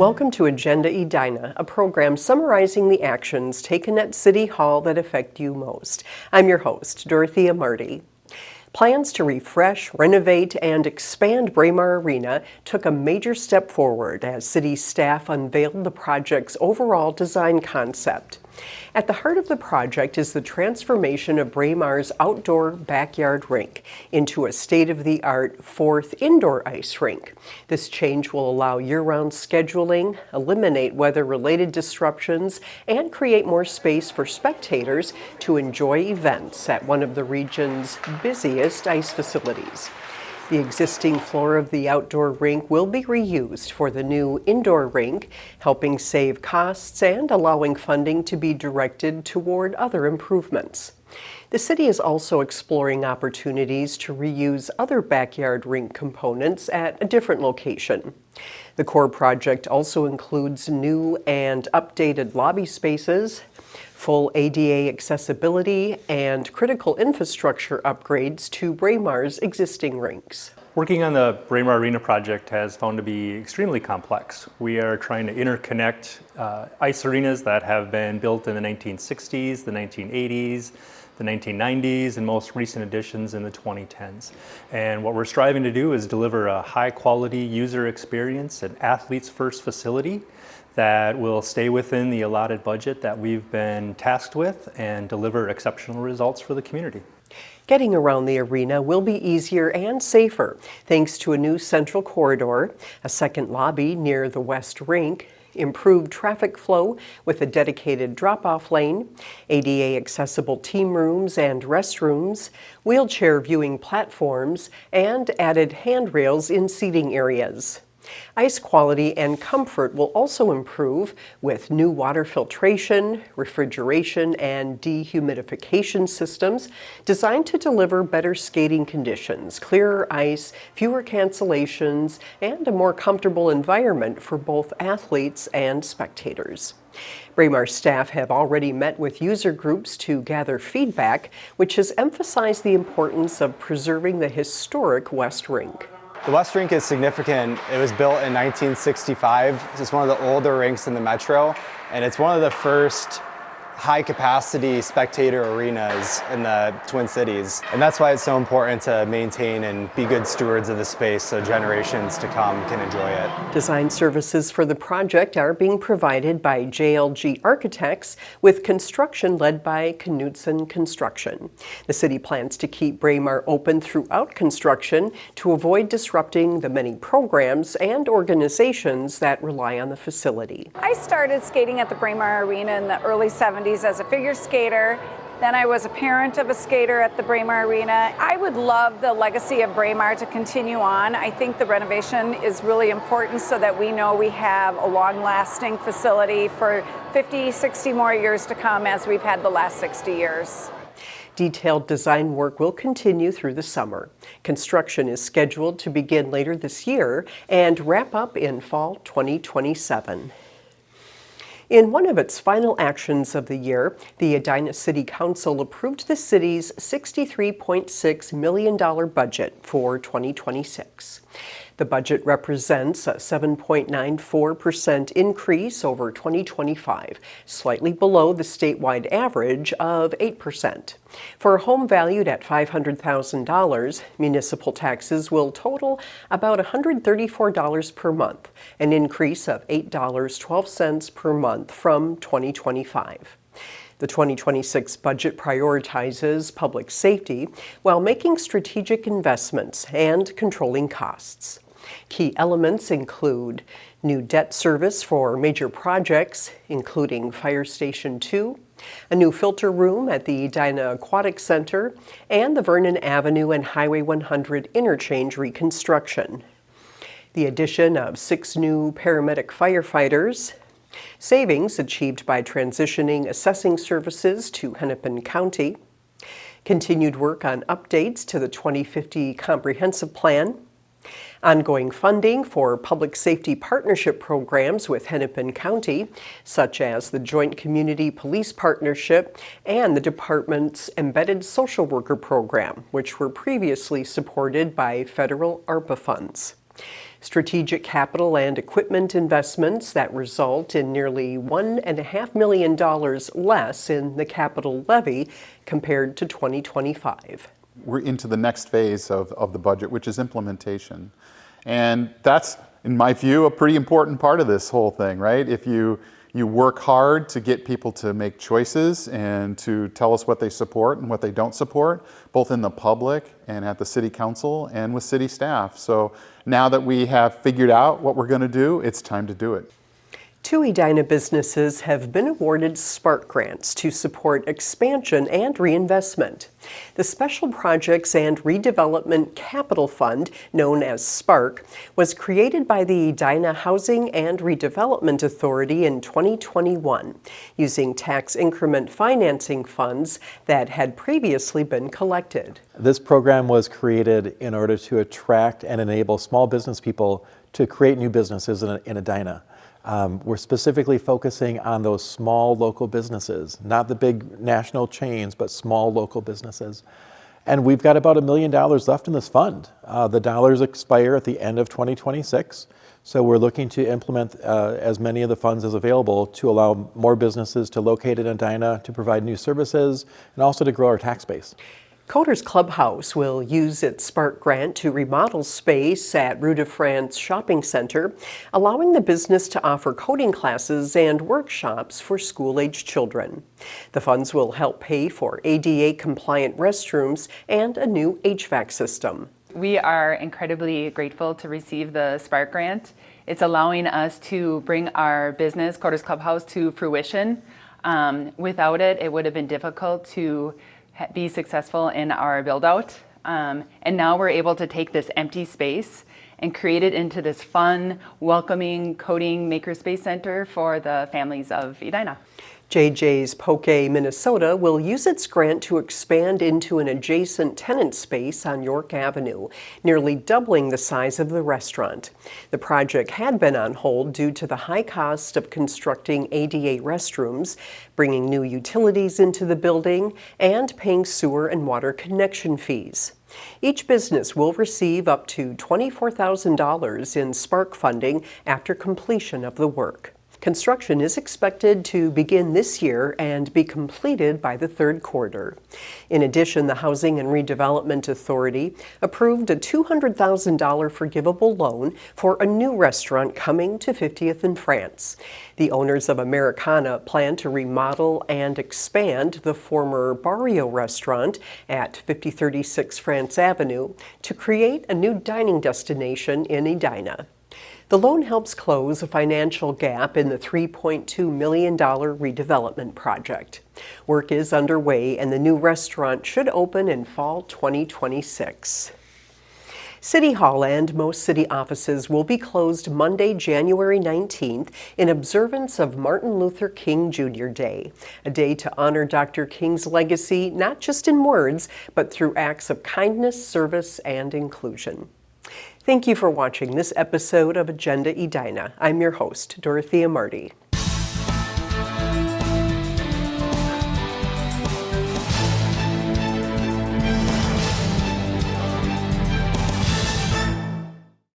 Welcome to Agenda Edina, a program summarizing the actions taken at City Hall that affect you most. I'm your host, Dorothea Marty. Plans to refresh, renovate, and expand Braemar Arena took a major step forward as city staff unveiled the project's overall design concept. At the heart of the project is the transformation of Braemar's outdoor backyard rink into a state-of-the-art fourth indoor ice rink. This change will allow year-round scheduling, eliminate weather-related disruptions, and create more space for spectators to enjoy events at one of the region's busiest ice facilities. The existing floor of the outdoor rink will be reused for the new indoor rink, helping save costs and allowing funding to be directed toward other improvements. The city is also exploring opportunities to reuse other backyard rink components at a different location. The core project also includes new and updated lobby spaces, full ADA accessibility, and critical infrastructure upgrades to Braemar's existing rinks. Working on the Braemar Arena project has found to be extremely complex. We are trying to interconnect ice arenas that have been built in the 1960s, the 1980s, the 1990s, and most recent additions in the 2010s. And what we're striving to do is deliver a high-quality user experience, an athletes-first facility that will stay within the allotted budget that we've been tasked with and deliver exceptional results for the community. Getting around the arena will be easier and safer thanks to a new central corridor, a second lobby near the west rink, improved traffic flow with a dedicated drop-off lane, ADA accessible team rooms and restrooms, wheelchair viewing platforms, and added handrails in seating areas. Ice quality and comfort will also improve with new water filtration, refrigeration, and dehumidification systems designed to deliver better skating conditions, clearer ice, fewer cancellations, and a more comfortable environment for both athletes and spectators. Braemar staff have already met with user groups to gather feedback, which has emphasized the importance of preserving the historic West Rink. The West Rink is significant. It was built in 1965. It's one of the older rinks in the metro, and it's one of the first high-capacity spectator arenas in the Twin Cities. And that's why it's so important to maintain and be good stewards of the space so generations to come can enjoy it. Design services for the project are being provided by JLG Architects, with construction led by Knudsen Construction. The city plans to keep Braemar open throughout construction to avoid disrupting the many programs and organizations that rely on the facility. I started skating at the Braemar Arena in the early 70s as a figure skater. Then I was a parent of a skater at the Braemar Arena. I would love the legacy of Braemar to continue on. I think the renovation is really important so that we know we have a long-lasting facility for 50, 60 more years to come as we've had the last 60 years. Detailed design work will continue through the summer. Construction is scheduled to begin later this year and wrap up in fall 2027. In one of its final actions of the year, the Edina City Council approved the city's $63.6 million budget for 2026. The budget represents a 7.94% increase over 2025, slightly below the statewide average of 8%. For a home valued at $500,000, municipal taxes will total about $134 per month, an increase of $8.12 per month from 2025. The 2026 budget prioritizes public safety while making strategic investments and controlling costs. Key elements include new debt service for major projects, including Fire Station 2, a new filter room at the Edina Aquatic Center, and the Vernon Avenue and Highway 100 interchange reconstruction. The addition of 6 new paramedic firefighters, savings achieved by transitioning assessing services to Hennepin County, continued work on updates to the 2050 Comprehensive Plan, ongoing funding for public safety partnership programs with Hennepin County, such as the Joint Community Police Partnership and the department's Embedded Social Worker Program, which were previously supported by federal ARPA funds. Strategic capital and equipment investments that result in nearly $1.5 million less in the capital levy compared to 2025. We're into the next phase of the budget, which is implementation. And that's, in my view, a pretty important part of this whole thing, right? If you work hard to get people to make choices and to tell us what they support and what they don't support, both in the public and at the city council and with city staff. So now that we have figured out what we're going to do, it's time to do it. 2 Edina businesses have been awarded SPARC grants to support expansion and reinvestment. The Special Projects and Redevelopment Capital Fund, known as SPARC, was created by the Edina Housing and Redevelopment Authority in 2021, using tax increment financing funds that had previously been collected. This program was created in order to attract and enable small business people to create new businesses in Edina. We're specifically focusing on those small local businesses, not the big national chains, but small local businesses. And we've got about $1 million left in this fund. The dollars expire at the end of 2026. So we're looking to implement as many of the funds as available to allow more businesses to locate in Edina, to provide new services, and also to grow our tax base. Coder's Clubhouse will use its SPARC grant to remodel space at Rue de France Shopping Center, allowing the business to offer coding classes and workshops for school-aged children. The funds will help pay for ADA-compliant restrooms and a new HVAC system. We are incredibly grateful to receive the SPARC grant. It's allowing us to bring our business, Coder's Clubhouse, to fruition. Without it, it would have been difficult to be successful in our build out. And now we're able to take this empty space and create it into this fun, welcoming coding makerspace center for the families of Edina. JJ's Poke, Minnesota will use its grant to expand into an adjacent tenant space on York Avenue, nearly doubling the size of the restaurant. The project had been on hold due to the high cost of constructing ADA restrooms, bringing new utilities into the building, and paying sewer and water connection fees. Each business will receive up to $24,000 in SPARC funding after completion of the work. Construction is expected to begin this year and be completed by the third quarter. In addition, the Housing and Redevelopment Authority approved a $200,000 forgivable loan for a new restaurant coming to 50th and France. The owners of Americana plan to remodel and expand the former Barrio restaurant at 5036 France Avenue to create a new dining destination in Edina. The loan helps close a financial gap in the $3.2 million redevelopment project. Work is underway and the new restaurant should open in fall 2026. City Hall and most city offices will be closed Monday, January 19th in observance of Martin Luther King Jr. Day, a day to honor Dr. King's legacy not just in words, but through acts of kindness, service, and inclusion. Thank you for watching this episode of Agenda Edina. I'm your host, Dorothea Marty.